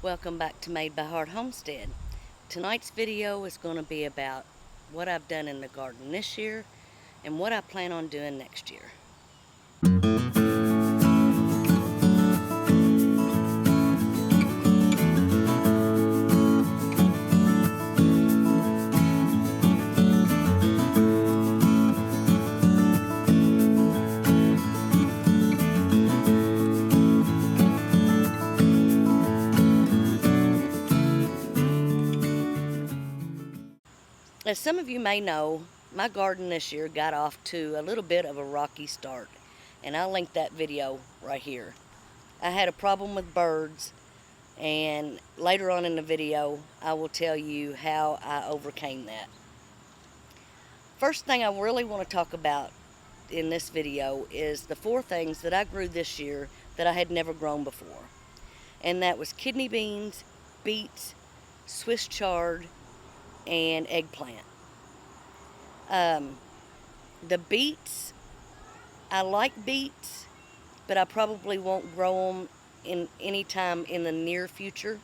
Welcome back to Made by Heart Homestead. Tonight's video is going to be about what I've done in the garden this year and what I plan on doing next year. As some of you may know, my garden this year got off to a little bit of a rocky start, and I'll link that video right here. I had a problem with birds, and later on in the video I will tell you how I overcame that. First thing I really want to talk about in this video is the 4 things that I grew this year that I had never grown before. And that was kidney beans, beets, Swiss chard, and eggplant. The beets, I like beets, but I probably won't grow them in any time in the near future.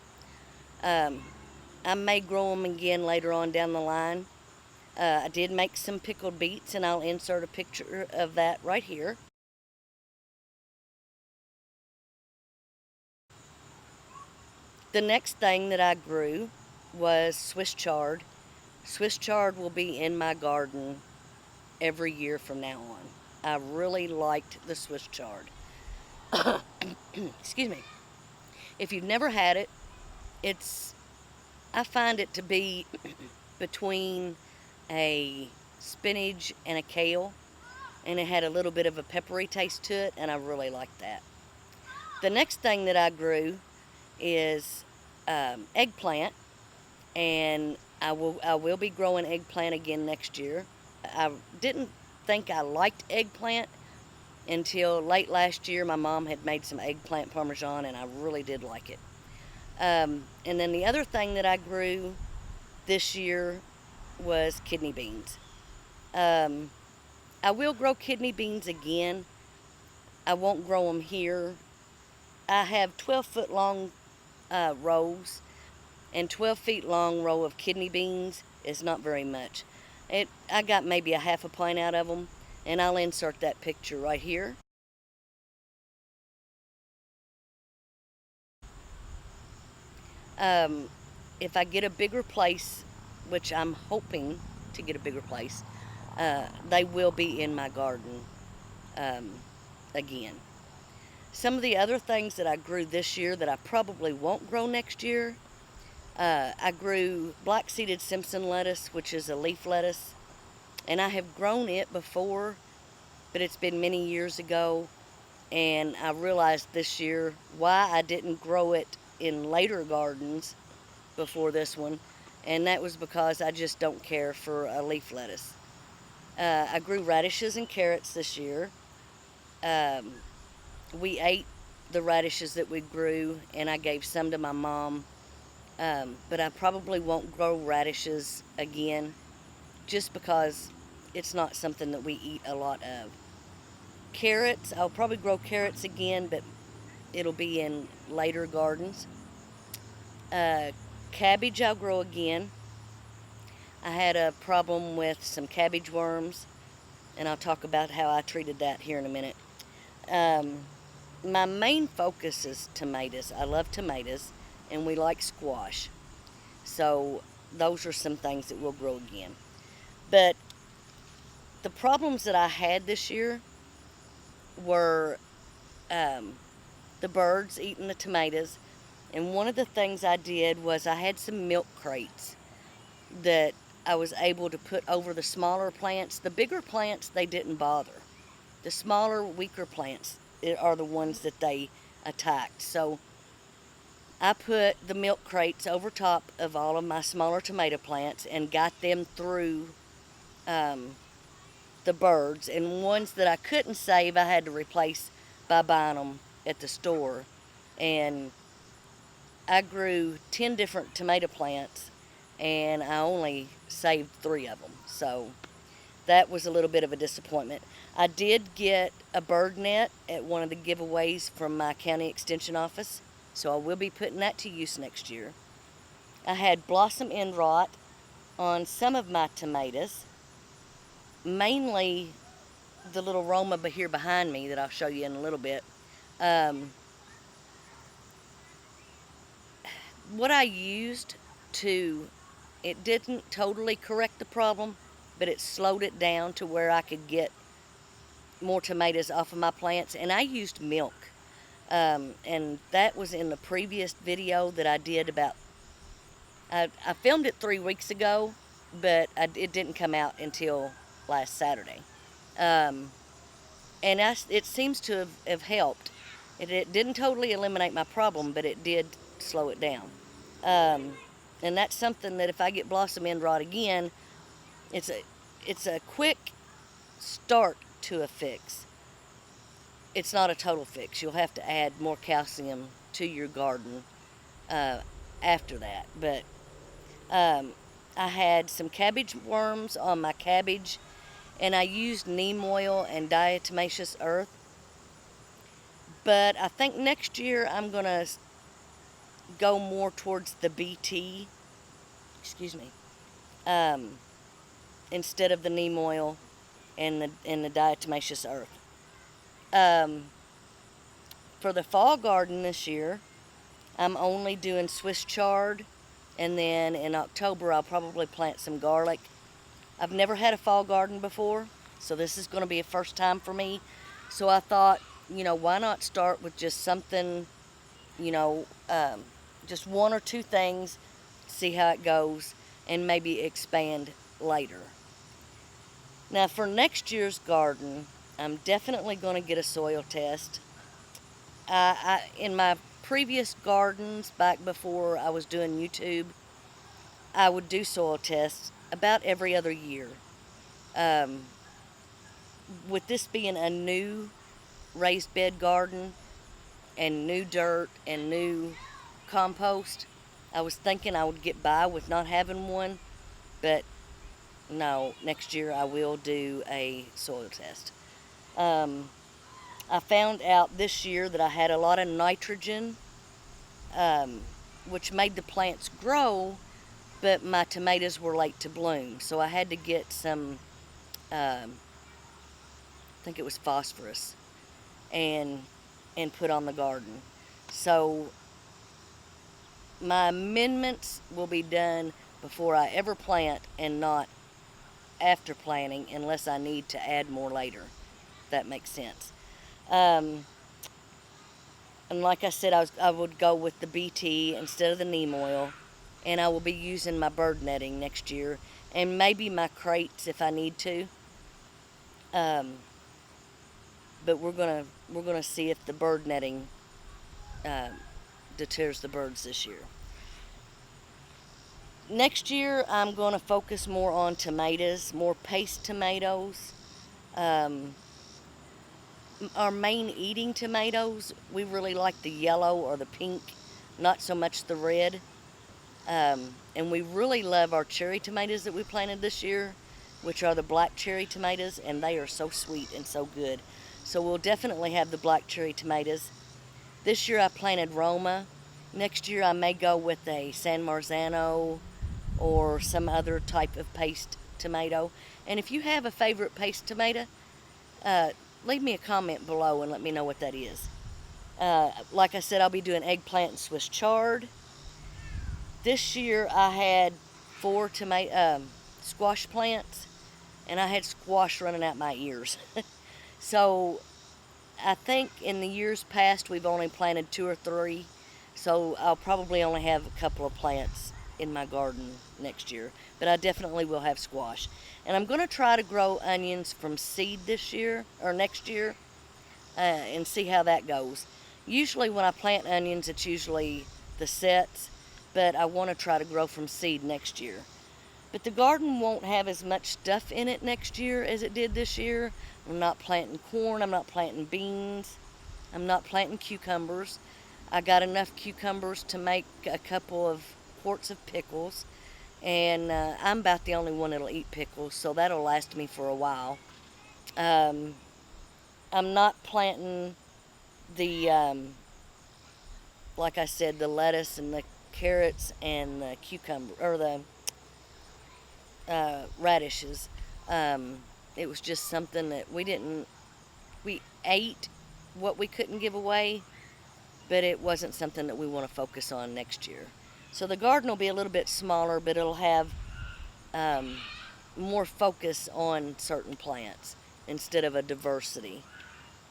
I may grow them again later on down the line. I did make some pickled beets, and I'll insert a picture of that right here. The next thing that I grew was Swiss chard. Swiss chard will be in my garden every year from now on. I really liked the Swiss chard. Excuse me. If you've never had it, I find it to be between a spinach and a kale, and it had a little bit of a peppery taste to it, and I really liked that. The next thing that I grew is eggplant, and I will be growing eggplant again next year. I didn't think I liked eggplant until late last year. My mom had made some eggplant parmesan, and I really did like it. And then the other thing that I grew this year was kidney beans. I will grow kidney beans again. I won't grow them here. I have 12-foot long rows, and 12 feet long row of kidney beans is not very much. I got maybe a half a pint out of them, and I'll insert that picture right here. If I get a bigger place, which I'm hoping to get a bigger place, they will be in my garden again. Some of the other things that I grew this year that I probably won't grow next year, I grew black-seeded Simpson lettuce, which is a leaf lettuce, and I have grown it before, but it's been many years ago, and I realized this year why I didn't grow it in later gardens before this one, and that was because I just don't care for a leaf lettuce. I grew radishes and carrots this year. We ate the radishes that we grew, and I gave some to my mom. But I probably won't grow radishes again just because it's not something that we eat a lot of. Carrots, I'll probably grow carrots again, but it'll be in later gardens. Cabbage I'll grow again. I had a problem with some cabbage worms, and I'll talk about how I treated that here in a minute. My main focus is tomatoes. I love tomatoes, and we like squash. So those are some things that we'll grow again. But the problems that I had this year were the birds eating the tomatoes. And one of the things I did was I had some milk crates that I was able to put over the smaller plants. The bigger plants, they didn't bother. The smaller, weaker plants are the ones that they attacked. So I put the milk crates over top of all of my smaller tomato plants and got them through the birds. And ones that I couldn't save, I had to replace by buying them at the store. And I grew 10 different tomato plants, and I only saved 3 of them. So that was a little bit of a disappointment. I did get a bird net at one of the giveaways from my county extension office. so I will be putting that to use next year. I had blossom end rot on some of my tomatoes, mainly the little Roma here behind me that I'll show you in a little bit. Um, what I used to, it didn't totally correct the problem, but it slowed it down to where I could get more tomatoes off of my plants, and I used milk. And that was in the previous video that I did about, I filmed it 3 weeks ago, but it didn't come out until last Saturday. And it seems to have helped. It didn't totally eliminate my problem, but it did slow it down. And that's something that if I get blossom end rot again, it's a quick start to a fix. It's not a total fix. You'll have to add more calcium to your garden after that. But I had some cabbage worms on my cabbage, and I used neem oil and diatomaceous earth. But I think next year I'm going to go more towards the BT, instead of the neem oil and the diatomaceous earth. For the fall garden this year, I'm only doing Swiss chard, and then in October I'll probably plant some garlic. I've never had a fall garden before, so this is going to be a first time for me. So I thought, why not start with just something, just one or two things, see how it goes, and maybe expand later. Now for next year's garden, I'm definitely going to get a soil test. In my previous gardens, back before I was doing YouTube, I would do soil tests about every other year. With this being a new raised bed garden and new dirt and new compost, I was thinking I would get by with not having one, but no, next year I will do a soil test. I found out this year that I had a lot of nitrogen, which made the plants grow, but my tomatoes were late to bloom. So I had to get some, I think it was phosphorus, and put on the garden. So my amendments will be done before I ever plant and not after planting, unless I need to add more later, if that makes sense. And like I said, I would go with the BT instead of the neem oil, and I will be using my bird netting next year, and maybe my crates if I need to. But we're gonna see if the bird netting deters the birds this year. Next year, I'm going to focus more on tomatoes, more paste tomatoes. Our main eating tomatoes, we really like the yellow or the pink, not so much the red. And we really love our cherry tomatoes that we planted this year, which are the black cherry tomatoes, and they are so sweet and so good. So we'll definitely have the black cherry tomatoes. This year I planted Roma. Next year I may go with a San Marzano or some other type of paste tomato. And if you have a favorite paste tomato, leave me a comment below and let me know what that is. Like I said, I'll be doing eggplant and Swiss chard. This year I had 4 squash plants, and I had squash running out my ears. So I think in the years past we've only planted 2 or 3, so I'll probably only have a couple of plants in my garden next year, but I definitely will have squash. And I'm going to try to grow onions from seed this year or next year, and see how that goes. Usually when I plant onions, it's usually the sets, but I want to try to grow from seed next year. But the garden won't have as much stuff in it next year as it did this year. I'm not planting corn, I'm not planting beans, I'm not planting cucumbers. I got enough cucumbers to make a couple of quarts of pickles, and I'm about the only one that'll eat pickles, so that'll last me for a while. I'm not planting the like I said, the lettuce and the carrots and the cucumber, or the radishes. Um, it was just something that we ate what we couldn't give away, but it wasn't something that we want to focus on next year. So the garden will be a little bit smaller, but it'll have um, more focus on certain plants instead of a diversity.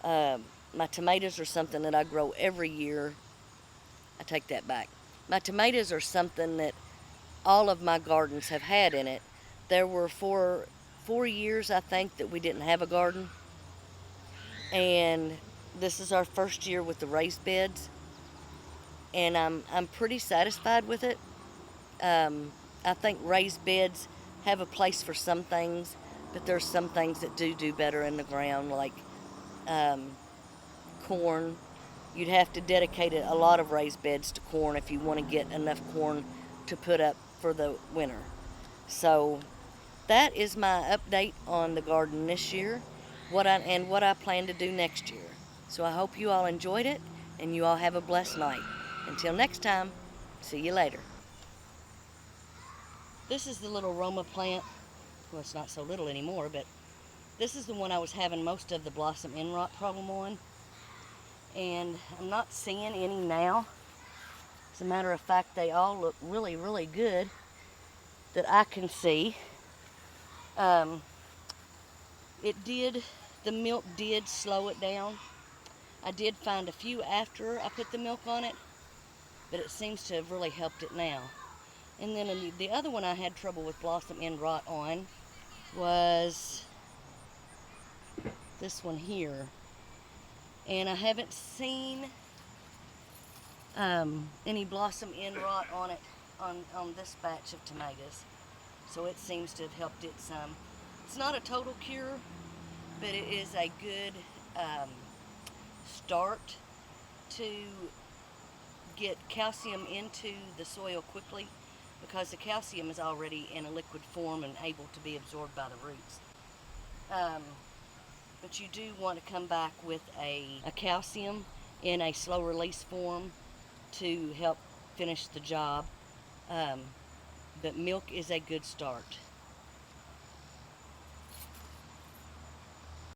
My tomatoes are something that I grow every year. I take that back. My tomatoes are something that all of my gardens have had in it. There were four years, I think, that we didn't have a garden, and this is our first year with the raised beds, and I'm pretty satisfied with it. I think raised beds have a place for some things, but there's some things that do better in the ground, like um, corn. You'd have to dedicate a lot of raised beds to corn if you want to get enough corn to put up for the winter. So that is my update on the garden this year, what I plan to do next year. So I hope you all enjoyed it, and you all have a blessed night. Until next time, see you later. This is the little Roma plant. Well, it's not so little anymore, but this is the one I was having most of the blossom end rot problem on. And I'm not seeing any now. As a matter of fact, they all look really, really good that I can see. Um, the milk did slow it down. I did find a few after I put the milk on it, but it seems to have really helped it now. And then the other one I had trouble with blossom end rot on was this one here. And I haven't seen any blossom end rot on it on this batch of tomatoes. So it seems to have helped it some. It's not a total cure, but it is a good start to get calcium into the soil quickly, because the calcium is already in a liquid form and able to be absorbed by the roots. But you do want to come back with a calcium in a slow release form to help finish the job. But milk is a good start.